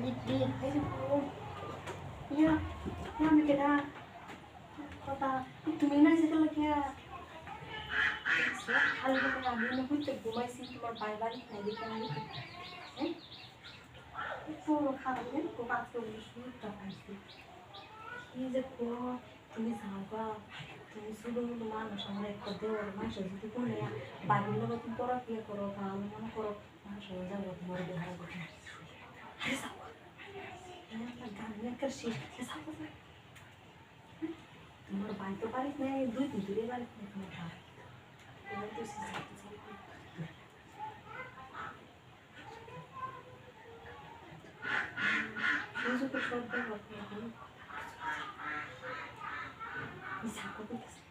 এই যে ইয়া আমি কেডা কথা তুমি না যেতে লাগিয়া খালি করে আমি না হইতে ঘুমাইছি তোমার ভাই বাড়ি নাই দেখে আমি হ্যাঁ তো খারাপ নেই তো আজকে বলে শুরুটা পাইছি কি যে তুমি যাবা তুমি শুধু মানুষ আমার একটা দেওয়ার মানুষ যদি কোনো বাড়ির লোক তুমি পড়া বিয়ে করো ভালো মনে করো মানুষ হয়ে যাবো তোমার দেওয়ার কথা গান করছি তোমার ভাই তো পারিস না 2-3 দিনে বাড়িতে নেই তোমার ভাই এবার তো সুযোগ সব ব্যবহার করো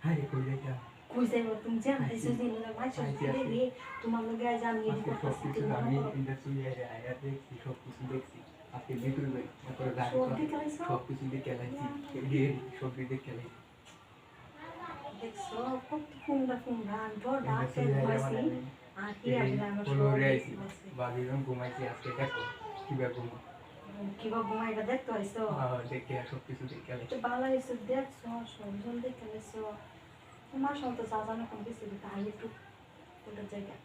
আরে কই যাইতা কই যাইব তুমি জানতেছো যে না ভাই সত্যি রে তোমার লগে আজ আমি এই কথা কিছু আমি ইন্ডাস্ট্রি আয়া দেখছি সব কিছু দেখছি আপনি ভিতরে যাই তারপরে গাড়ি সব কিছু দেখে লাইছি এডিয়ে সব দেখে লাইছি দেখছো কত কুমড়া বড় ডাকে বসি আর কি আমরা আমার বাবিরন ঘুমাইছি আজকে দেখো কিবা ঘুমাইবা দেখতো আইসো দেখে সব কিছু দেখে লাইছি তো ভালো হইছে দেখছো সব দেখে লাইছো তোমার সাথে যা জানো কম বেশি তাহলে একটু ওটা জায়গা